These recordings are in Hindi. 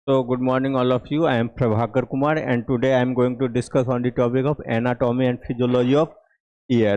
So, good morning, all of you. I am Prabhakar Kumar, and today I am going to discuss on the topic of anatomy and physiology of ear.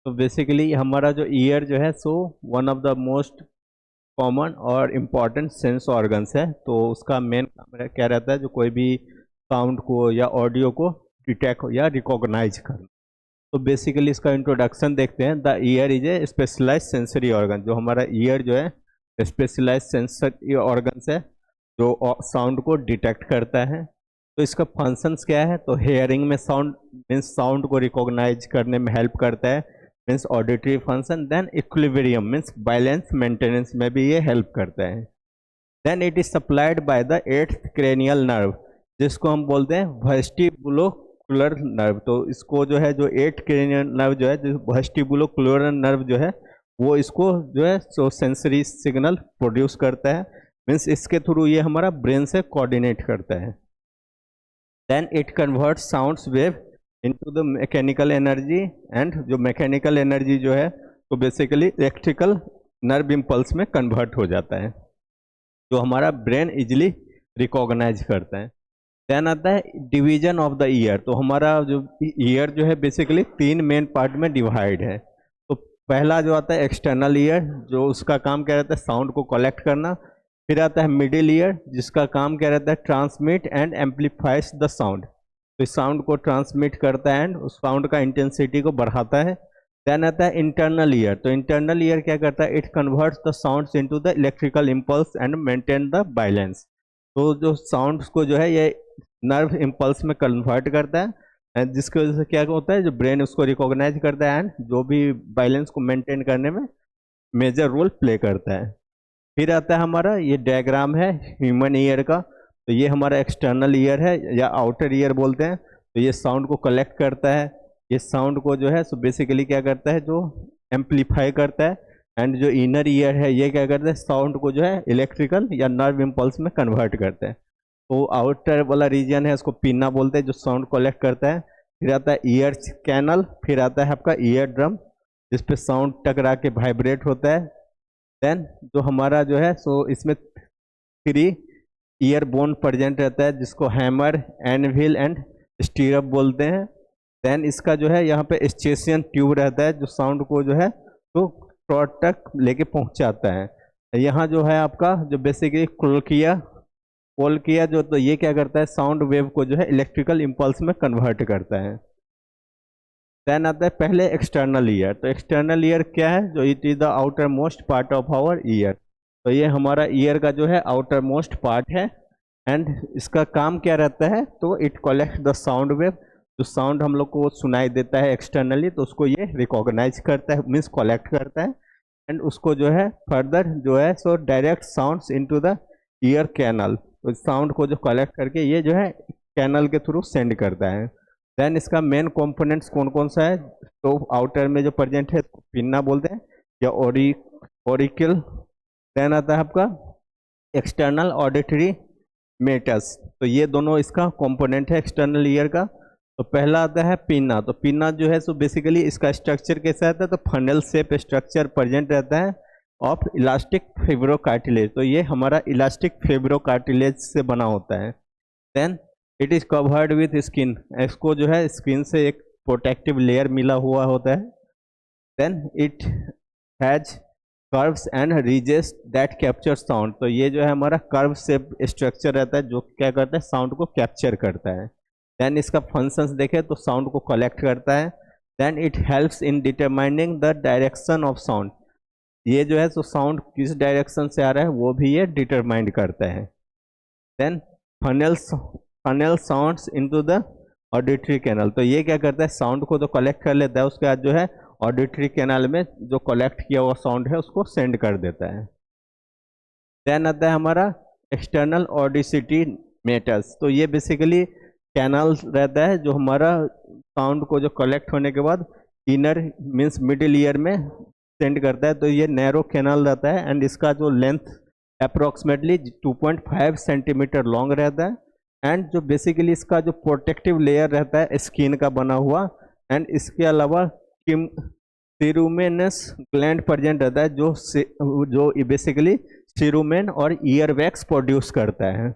तो बेसिकली हमारा जो ईयर जो है so one of the most common और इम्पॉर्टेंट सेंस ऑर्गन्स है। तो उसका मेन काम क्या रहता है, जो कोई भी साउंड को या ऑडियो को डिटेक्ट या रिकॉग्नाइज करना। तो बेसिकली इसका इंट्रोडक्शन देखते हैं। The ear is a specialise sensory organ. जो हमारा ईयर जो है स्पेशलाइज सेंसरी ऑर्गन्स है जो साउंड को डिटेक्ट करता है। तो इसका फंक्शंस क्या है, तो हेयरिंग में साउंड मीन्स साउंड को रिकॉग्नाइज करने में हेल्प करता है, means auditory function. Then equilibrium means balance maintenance में भी ये हेल्प करता है। Then it is supplied by the 8th cranial nerve, जिसको हम बोलते हैं वेस्टिबुलोक्युलर नर्व। तो इसको जो है जो 8th क्रेनियल नर्व जो है, जो वेस्टिबुलोक्युलर नर्व जो है वो इसको जो है सो सेंसरी सिग्नल प्रोड्यूस करता है, मीन्स इसके थ्रू ये हमारा ब्रेन से कोऑर्डिनेट करता है। Then it convert sounds wave into the mechanical energy, and जो मैकेनिकल एनर्जी जो है तो बेसिकली इलेक्ट्रिकल नर्व इम्पल्स में कन्वर्ट हो जाता है, जो हमारा ब्रेन इजिली रिकॉग्नाइज करता है। देन आता है डिवीजन ऑफ द ईयर। तो हमारा जो ईयर जो है बेसिकली 3 मेन पार्ट में डिवाइड है। तो पहला जो आता है एक्सटर्नल ईयर, जो उसका काम क्या रहता है साउंड को कलेक्ट करना। फिर आता है मिडिल ईयर, जिसका काम क्या रहता है transmit and amplifies the sound. तो इस साउंड को ट्रांसमिट करता है एंड उस साउंड का इंटेंसिटी को बढ़ाता है। देन आता है इंटरनल ईयर। तो इंटरनल ईयर क्या करता है, it converts the sounds into the electrical impulse and maintain the balance. तो जो साउंड्स को जो है ये नर्व इम्पल्स में कन्वर्ट करता है, एंड जिसकी वजह से क्या होता है जो ब्रेन उसको रिकॉग्नाइज करता है एंड जो भी बैलेंस को मेंटेन करने में मेजर रोल प्ले करता है। फिर आता है हमारा ये डायग्राम है ह्यूमन ईयर का। तो ये हमारा एक्सटर्नल ईयर है या आउटर ईयर बोलते हैं। तो ये साउंड को कलेक्ट करता है, ये साउंड को जो है सो बेसिकली क्या करता है जो एम्पलीफाई करता है। एंड जो इनर ईयर है ये क्या करता है साउंड को जो है इलेक्ट्रिकल या नर्व इम्पल्स में कन्वर्ट करता है। तो आउटर वाला रीजन है उसको पिन्ना बोलते हैं, जो साउंड कलेक्ट करता है। फिर आता है ईयर कैनल, फिर आता है आपका ईयर ड्रम, जिसपे साउंड टकरा के वाइब्रेट होता है। देन जो हमारा जो है सो इसमें 3 ईयर बोन प्रेजेंट रहता है, जिसको हैमर, एनविल एंड स्टीरअप बोलते हैं। देन इसका जो है यहाँ पे स्टेशन ट्यूब रहता है, जो साउंड को जो है तो थ्रोट तक लेके पहुँचाता है। यहाँ जो है आपका जो बेसिकली कोलकिया जो, तो ये क्या करता है साउंड वेव को जो है इलेक्ट्रिकल इम्पल्स में कन्वर्ट करता है। देन आता है पहले एक्सटर्नल ईयर। तो एक्सटर्नल ईयर क्या है, जो it is the outer most part of our ear. तो ये हमारा ईयर का जो है आउटर मोस्ट पार्ट है, एंड इसका काम क्या रहता है, तो it collect the sound wave. जो साउंड हम लोग को सुनाई देता है एक्सटर्नली, तो उसको ये रिकॉग्नाइज करता है मीन्स कलेक्ट करता है, एंड उसको जो है फर्दर जो है so direct sounds into the ear canal. तो साउंड को जो कलेक्ट करके ये जो है कैनल के थ्रू सेंड करता है। देन इसका मेन कंपोनेंट्स कौन कौन सा है, तो आउटर में जो प्रेजेंट है पिन्ना बोलते हैं या ओरिकल। देन आता है आपका एक्सटर्नल ऑडिटरी मेटस। तो ये दोनों इसका कंपोनेंट है एक्सटर्नल ईयर का। तो पहला आता है पिन्ना। तो पिन्ना जो है सो बेसिकली इसका स्ट्रक्चर कैसा रहता है, तो फनल शेप स्ट्रक्चर प्रेजेंट रहता है ऑफ इलास्टिक फेब्रोकार्टिलेज। तो ये हमारा इलास्टिक फेब्रोकार्टिलेज से बना होता है। Then it is covered with skin. इसको जो है स्किन से एक प्रोटेक्टिव लेयर मिला हुआ होता है। Then it has curves and ridges that capture sound. तो ये जो है हमारा कर्व शेप स्ट्रक्चर रहता है, जो क्या करता है साउंड को कैप्चर करता है। देन इसका फंक्शंस देखें तो साउंड को कलेक्ट करता है। Then it helps in determining the direction of sound. ये जो है सो साउंड किस डायरेक्शन से आ रहा है वो भी ये डिटरमाइन करता है। Then funnel sounds into the auditory canal. तो ये क्या करता है साउंड को तो कलेक्ट कर लेता है, उसके बाद जो है ऑडिटरी कैनल में जो कलेक्ट किया हुआ साउंड है उसको सेंड कर देता है। देन आता है हमारा एक्सटर्नल ऑडिसिटी मेटर्स। तो ये बेसिकली कैनल रहता है जो हमारा साउंड को जो कलेक्ट होने के बाद इनर मीन्स मिडिल ईयर में सेंड करता है। तो ये नैरो कैनल रहता है, एंड इसका जो लेंथ अप्रोक्सीमेटली 2.5 सेंटीमीटर लॉन्ग रहता है। एंड जो बेसिकली इसका जो प्रोटेक्टिव लेयर रहता है स्किन का बना हुआ, एंड इसके अलावा सीरुमेनस ग्लैंड प्रेजेंट रहता है, जो बेसिकली सीरुमेन और ईयर वैक्स प्रोड्यूस करता है।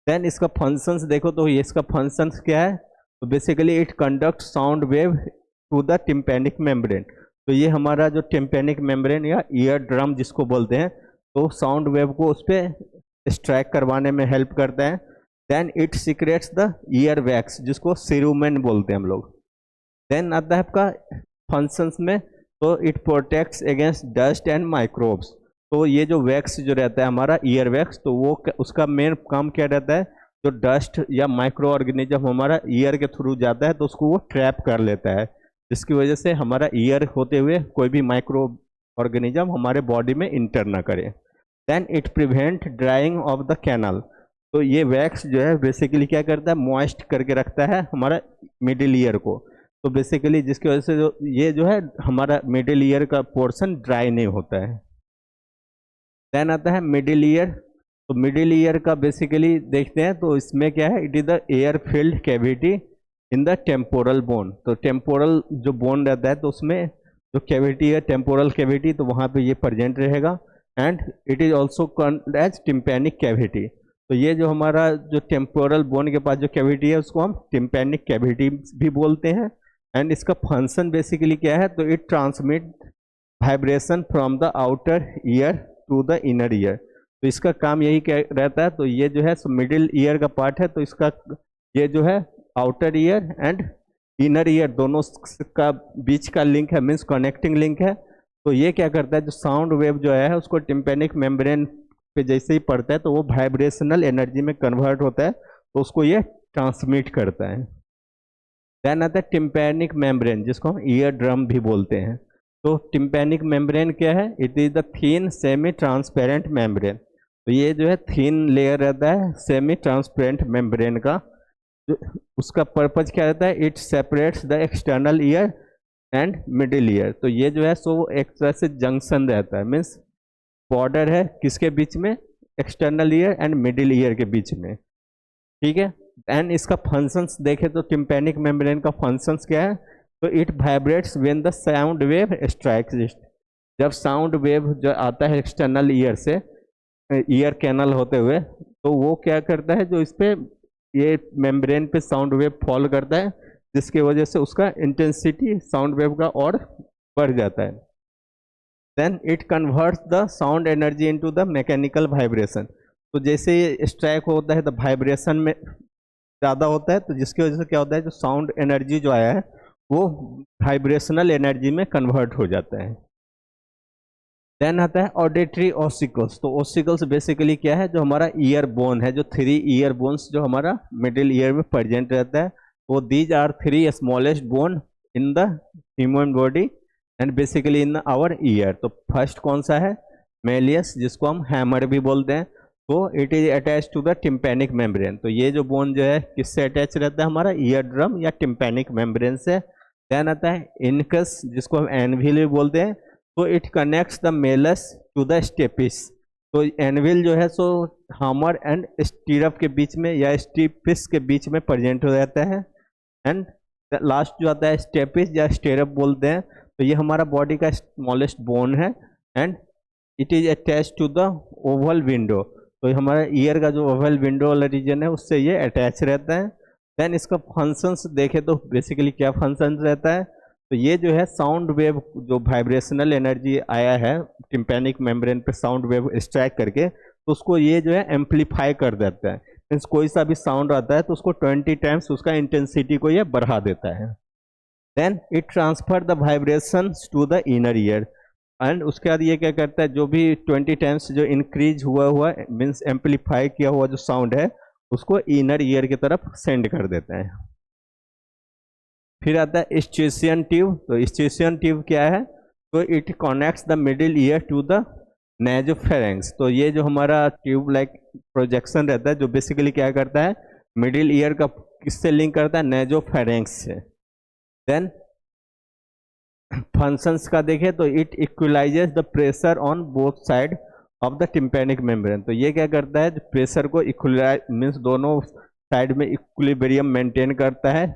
देन इसका फंक्शंस देखो तो ये इसका फंक्शंस क्या है, तो basically it conduct sound wave to the tympanic membrane. तो ये हमारा जो टिम्पैनिक मेम्ब्रेन या ईयर ड्रम जिसको बोलते हैं, तो साउंड वेव को उस पर स्ट्राइक करवाने में हेल्प करता है। Then it secretes the ear wax जिसको सीरुमेन बोलते हैं हम लोग। देन आता है आपका फंक्शंस में, तो it protects against dust and microbes. तो ये जो वैक्स जो रहता है हमारा ईयर वैक्स, तो वो उसका मेन काम क्या रहता है, जो डस्ट या माइक्रो ऑर्गेनिज्म हमारा ईयर के थ्रू जाता है तो उसको वो ट्रैप कर लेता है, जिसकी वजह से हमारा ईयर होते हुए कोई भी माइक्रो ऑर्गेनिज्म हमारे बॉडी में इंटर ना करे। Then it prevent drying of the canal. तो ये वैक्स जो है बेसिकली क्या करता है, मॉइस्ट करके रखता है हमारा मिडिल ईयर को। तो बेसिकली जिसकी वजह से जो है हमारा मिडिल ईयर का पोर्शन ड्राई नहीं होता है। देन आता है मिडिल ईयर। तो मिडिल ईयर का बेसिकली देखते हैं तो इसमें क्या है, it is the air filled cavity in the temporal bone. तो टेम्पोरल जो बोन रहता है तो उसमें जो कैविटी है टेम्पोरल कैविटी, तो वहाँ पे ये प्रेजेंट रहेगा। And it is also called as tympanic cavity. तो ये जो हमारा जो टेम्पोरल बोन के पास जो कैविटी है उसको हम टिम्पैनिक कैविटी भी बोलते हैं। एंड इसका फंक्शन बेसिकली क्या है, तो it transmit vibration from the outer ear to the inner ear. तो इसका काम यही क्या रहता है, तो ये जो है मिडिल ईयर का पार्ट है, तो इसका ये जो है outer ear and inner ear दोनों का बीच का लिंक है, मीन्स कनेक्टिंग लिंक है। तो ये क्या करता है, जो साउंड वेव जो है उसको टिम्पैनिक मेम्ब्रेन पे जैसे ही पड़ता है तो वो वाइब्रेशनल एनर्जी में कन्वर्ट होता है, तो उसको ये ट्रांसमिट करता है। देन आता है टिम्पैनिक मेम्ब्रेन जिसको हम ईयर ड्रम भी बोलते हैं। तो टिम्पैनिक मेम्ब्रेन क्या है, it is the thin semi transparent membrane. तो ये जो है थिन लेयर रहता है सेमी ट्रांसपेरेंट मेम्ब्रेन का। जो उसका पर्पज क्या रहता है, it separates the external ear and middle ear. तो ये जो है सो एक तरह से जंक्शन रहता है, मीन्स बॉर्डर है किसके बीच में, external ear and middle ear के बीच में, ठीक है। एंड इसका फंक्शंस देखें तो टिम्पैनिक मेम्ब्रेन का फंक्शंस क्या है, तो it vibrates when the sound wave strikes. जब साउंड वेव जो आता है एक्सटर्नल ईयर से ईयर कैनल होते हुए, तो वो क्या करता है, जो इस पे ये मेम्ब्रेन पे साउंड वेव फॉल करता है, जिसकी वजह से उसका इंटेंसिटी साउंड वेव का और बढ़ जाता है। Then it converts the sound energy into the mechanical vibration. तो जैसे ये स्ट्राइक होता है तो वाइब्रेशन में ज़्यादा होता है, तो जिसकी वजह से क्या होता है, जो साउंड एनर्जी जो आया है वो वाइब्रेशनल एनर्जी में कन्वर्ट हो जाता है। देन आता है ऑडिटरी ऑसिकल्स। तो ऑसिकल्स बेसिकली क्या है, जो हमारा ईयर बोन है, जो 3 ईयर बोन्स जो हमारा मिडिल ईयर में प्रेजेंट रहता है, वो these are 3 smallest bone in the human body and basically in our ear. तो फर्स्ट कौन सा है, मेलियस जिसको हम हैमर भी बोलते हैं। तो it is attach to the tympanic membrane. तो ये जो बोन जो है किससे अटैच रहता है, हमारा ईयर ड्रम या टिम्पैनिक मेम्ब्रेन से। देन आता है इनकस जिसको हम एनविल भी बोलते हैं। तो it connects the malleus to the stapes. तो एनविल जो है सो हामर एंड स्टीरप के बीच में या स्टीपिस के बीच में प्रेजेंट हो जाता है। एंड लास्ट जो आता है स्टेपिस या स्टेरप बोलते हैं। तो ये हमारा बॉडी का स्मॉलेस्ट बोन है and it is attach to the oval window. तो हमारा ईयर का जो ओवल विंडो वाला रीजन है उससे ये अटैच रहता है। देन इसका फंक्शंस देखें तो बेसिकली क्या फंक्शंस रहता है, तो ये जो है साउंड वेव जो वाइब्रेशनल एनर्जी आया है टिम्पैनिक मेम्ब्रेन पे साउंड वेव स्ट्राइक करके, तो उसको ये जो है एम्पलीफाई कर देता है। मीन्स कोई सा भी साउंड आता है तो उसको 20 टाइम्स उसका इंटेंसिटी को ये बढ़ा देता है। Then it transfer the vibration to the inner ear. And उसके बाद ये क्या करता है, जो भी 20 टाइम्स जो इंक्रीज हुआ मीन्स एम्पलीफाई किया हुआ जो साउंड है उसको इनर ईयर की तरफ सेंड कर देता है। फिर आता है स्टेशियन ट्यूब। तो स्टेशियन ट्यूब क्या है, तो it connects the middle ear to the nasopharynx. तो ये जो हमारा ट्यूब लाइक प्रोजेक्शन रहता है जो बेसिकली क्या करता है, मिडिल ईयर का किससे लिंक करता है, नेजोफेरेंक्स से। देन फंक्शंस का देखें तो it equalises the pressure on both side of the tympanic membrane. तो ये क्या करता है, प्रेशर को इक्वलाइज मीन्स दोनों साइड में इक्विलिब्रियम मेंटेन करता है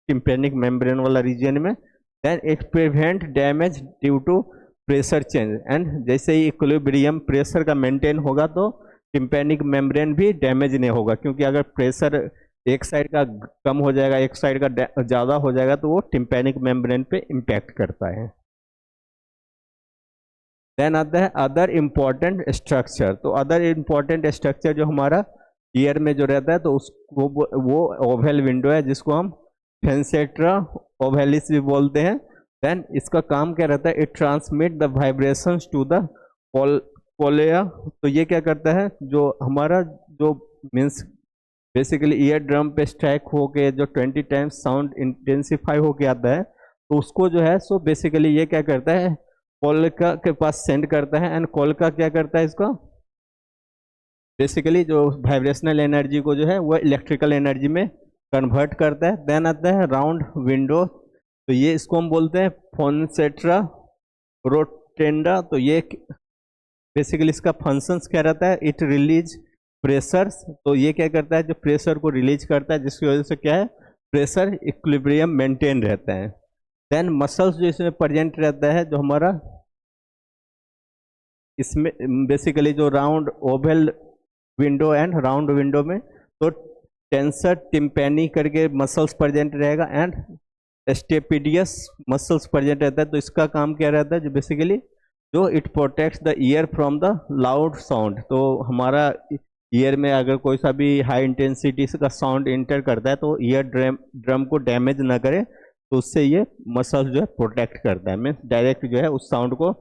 टिम्पैनिक मेम्ब्रेन वाला रीजन में। Then it prevent damage due to pressure change. And जैसे ही इक्विलिब्रियम प्रेशर का मेंटेन होगा तो टिम्पैनिक मेम्ब्रेन भी डैमेज नहीं होगा, क्योंकि अगर प्रेशर एक साइड का कम हो जाएगा, एक साइड का ज़्यादा हो जाएगा, तो वो टिम्पैनिक मेम्ब्रेन पे इम्पैक्ट करता है। देन आता है अदर इम्पॉर्टेंट स्ट्रक्चर। तो अदर इम्पॉर्टेंट स्ट्रक्चर जो हमारा ईयर में जो रहता है, तो उसको वो ओवल विंडो है, जिसको हम फेंसेट्रा ओवलिस भी बोलते हैं। देन इसका काम क्या रहता है, it transmit the vibrations to the cochlea. तो ये क्या करता है, जो हमारा जो मीन्स बेसिकली ईयर ड्रम पे स्ट्राइक होके जो 20 टाइम्स साउंड इंटेंसिफाई होके आता है, तो उसको जो है सो बेसिकली ये क्या करता है, कोलका के पास सेंड करता है, एंड कोलका क्या करता है, इसको बेसिकली जो वाइब्रेशनल एनर्जी को जो है वो इलेक्ट्रिकल एनर्जी में कन्वर्ट करता है। देन आता है राउंड विंडो। तो ये इसको हम बोलते हैं फोनसेट्रा रोटेंडा। तो ये बेसिकली इसका फंक्शंस क्या रहता है, इट रिलीज प्रेशर्स। तो ये क्या करता है, जो प्रेशर को रिलीज करता है, जिसकी वजह से क्या है, प्रेशर इक्विलिब्रियम मेंटेन रहता है। देन मसल्स जो इसमें प्रेजेंट रहता है, जो हमारा इसमें बेसिकली जो round Oval window and round window में तो टेंसर टिम्पैनी करके मसल्स प्रेजेंट रहेगा, एंड स्टेपिडियस मसल्स प्रेजेंट रहता है। तो इसका काम क्या रहता है, जो बेसिकली जो it protects the year from the loud sound. तो हमारा ईयर में अगर कोई सा भी हाई इंटेंसिटी का साउंड इंटर करता है, तो ईयर ड्रम को डैमेज ना करे, तो उससे ये मसल्स जो है प्रोटेक्ट करता है, मीन्स डायरेक्ट जो है उस साउंड को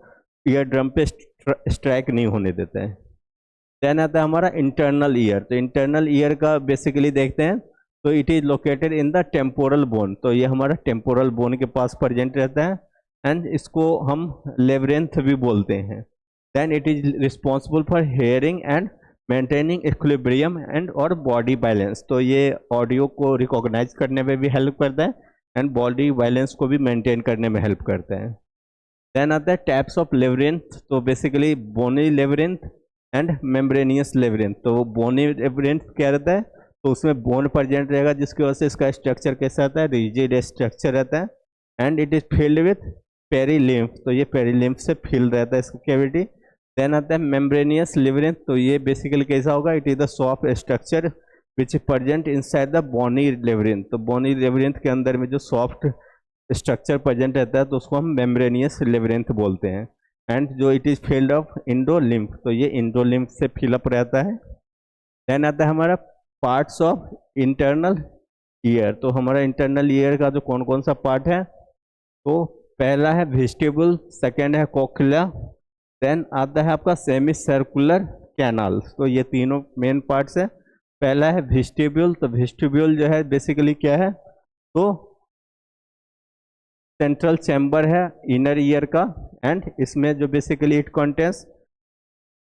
ईयर ड्रम पे स्ट्राइक नहीं होने देता है। देन आता है हमारा इंटरनल ईयर। तो इंटरनल ईयर का बेसिकली देखते हैं, तो it is located in the temporal bone. तो ये हमारा टेम्पोरल बोन के पास प्रेजेंट रहता है, एंड इसको हम लेवरेंथ भी बोलते हैं। Then it is responsible for hearing and maintaining equilibrium and और बॉडी बैलेंस। तो ये ऑडियो को रिकॉग्नाइज करने में भी हेल्प करता है, एंड बॉडी बैलेंस को भी मेंटेन करने में हेल्प करता है। देन आता है टाइप्स ऑफ लेवरेंथ। तो basically bony labyrinth and membranous labyrinth. तो बोनी लेवरेंथ क्या रहता है, तो उसमें बोन प्रेजेंट रहेगा, जिसकी वजह से इसका स्ट्रक्चर कैसा आता है, रिजिड स्ट्रक्चर रहता है, and it is filled with perilymph. तो ये पेरीलिम्फ से फिल्ड रहता है इसका कैविटी। देन आता है मेम्ब्रेनियस लेवरेंथ। तो ये बेसिकली कैसा होगा, it is the soft structure which present inside the bony labyrinth. तो बोनी लेवरेंथ के अंदर में जो सॉफ्ट स्ट्रक्चर प्रेजेंट रहता है, तो उसको हम मेम्ब्रेनियस लेवरेंथ बोलते हैं। एंड जो इट इज फिल्ड ऑफ इंडोलिम्फ। तो ये इंडोलिम्फ से फिलअप रहता है। देन आता है हमारा पार्ट्स ऑफ इंटरनल ईयर। तो हमारा इंटरनल ईयर का जो कौन कौन सा पार्ट है, तो पहला है वेस्टिब्यूल, सेकेंड है कोक्लिया, देन आता है आपका सेमी सर्कुलर कैनाल्स। तो ये तीनों मेन पार्ट्स है। पहला है वेस्टिब्यूल। तो वेस्टिब्यूल जो है बेसिकली क्या है, तो सेंट्रल चैम्बर है इनर ईयर का, एंड इसमें जो बेसिकली इट कंटेन्स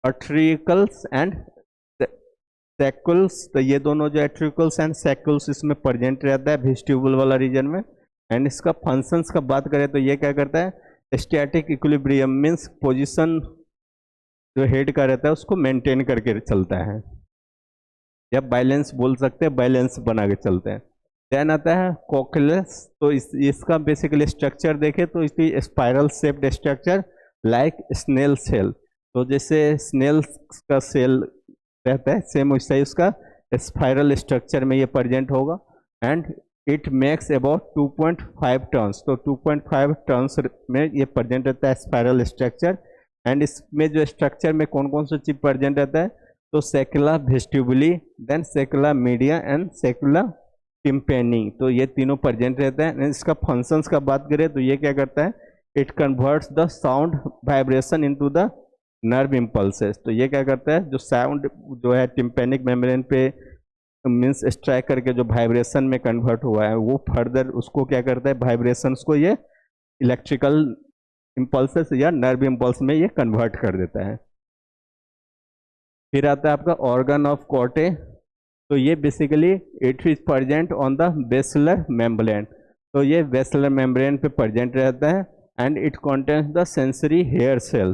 एट्रिकल्स एंड सैकुल्स। तो ये दोनों जो एट्रिकल्स एंड सैकुल्स इसमें प्रेजेंट रहता है वेस्टिब्यूल वाला रीजन में। एंड इसका फंक्शंस का बात करें, तो ये क्या करता है, स्टैटिक इक्विलिब्रियम मीन्स पोजीशन जो हेड का रहता है उसको मेंटेन करके चलता है, या बैलेंस बोल सकते हैं, बैलेंस बना के चलते हैं। देन आता है कोक्लेस। तो इसका बेसिकली स्ट्रक्चर देखें, तो इसकी spiral shaped structure like snail shell. तो जैसे स्नेल का सेल रहता है, सेम वैसा ही उसका स्पाइरल स्ट्रक्चर में ये प्रेजेंट होगा, and it makes about 2.5 turns. तो 2.5 टन्स में ये प्रेजेंट रहता है स्पाइरल स्ट्रक्चर। एंड इसमें जो स्ट्रक्चर में कौन कौन सा चीज प्रेजेंट रहता है, तो सेकुला वेस्टिबुली, देन सेकुला मीडिया एंड सेकुला टिम्पेनी। तो ये तीनों प्रेजेंट रहते हैं। इसका फंक्शंस का बात करें, तो ये क्या करता है, it converts the sound vibration into the nerve impulses. तो ये क्या करता है, जो साउंड जो है टिम्पेनिक मेम्ब्रेन पे मीन्स स्ट्राइक करके जो वाइब्रेशन में कन्वर्ट हुआ है, वो फर्दर उसको क्या करता है, वाइब्रेशंस को ये इलेक्ट्रिकल इम्पल्सेस या नर्व इम्पल्स में ये कन्वर्ट कर देता है। फिर आता है आपका ऑर्गन ऑफ कोटे। तो ये basically it is present on the basilar membrane. तो ये बेसलर मेम्ब्रेन पे प्रेजेंट रहता है, and it contains the sensory hair cell.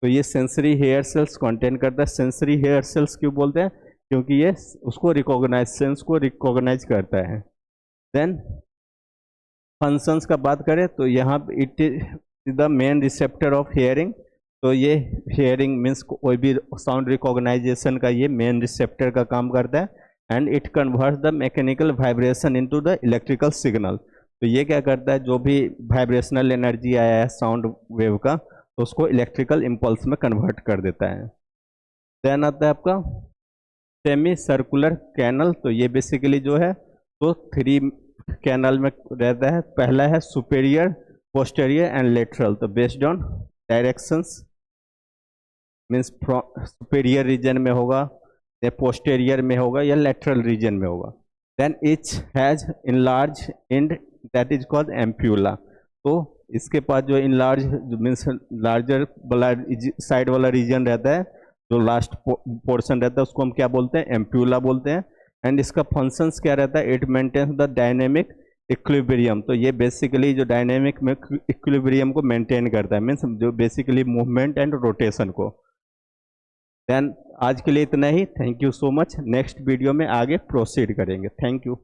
तो ये सेंसरी हेयर सेल्स कंटेन करता है। सेंसरी हेयर सेल्स क्यों बोलते हैं, क्योंकि ये उसको रिकॉग्नाइज, सेंस को रिकॉग्नाइज करता है। देन फंक्शंस का बात करें, तो यहाँ it is the main receptor of hearing. तो ये हेयरिंग मीन्स कोई भी साउंड रिकॉग्नाइजेशन का ये मेन रिसेप्टर का काम करता है, and it converts the mechanical vibration into the electrical signal. तो ये क्या करता है, जो भी वाइब्रेशनल एनर्जी आया है साउंड वेव का, तो उसको इलेक्ट्रिकल इम्पल्स में कन्वर्ट कर देता है। देन आता है आपका सेमी सर्कुलर कैनल। तो ये बेसिकली जो है तो 3 कैनल में रहता है। पहला है सुपेरियर, पोस्टेरियर एंड लेटरल। तो based on directions means superior region में होगा या पोस्टेरियर में होगा या लेटरल रीजन में होगा। Then each has enlarge and that is called ampulla. तो इसके पास जो इनलार्ज मीन्स लार्जर वाला साइड वाला रीजन रहता है, जो लास्ट पोर्शन रहता है, उसको हम क्या बोलते हैं, एम्प्यूला बोलते हैं। एंड इसका फंक्शंस क्या रहता है, it maintains the dynamic equilibrium. तो ये बेसिकली जो डायनेमिक में इक्विलिब्रियम को मेंटेन करता है, मीन्स जो बेसिकली मूवमेंट एंड रोटेशन को। देन आज के लिए इतना ही। Thank you so much. Next video में आगे प्रोसीड करेंगे। Thank you.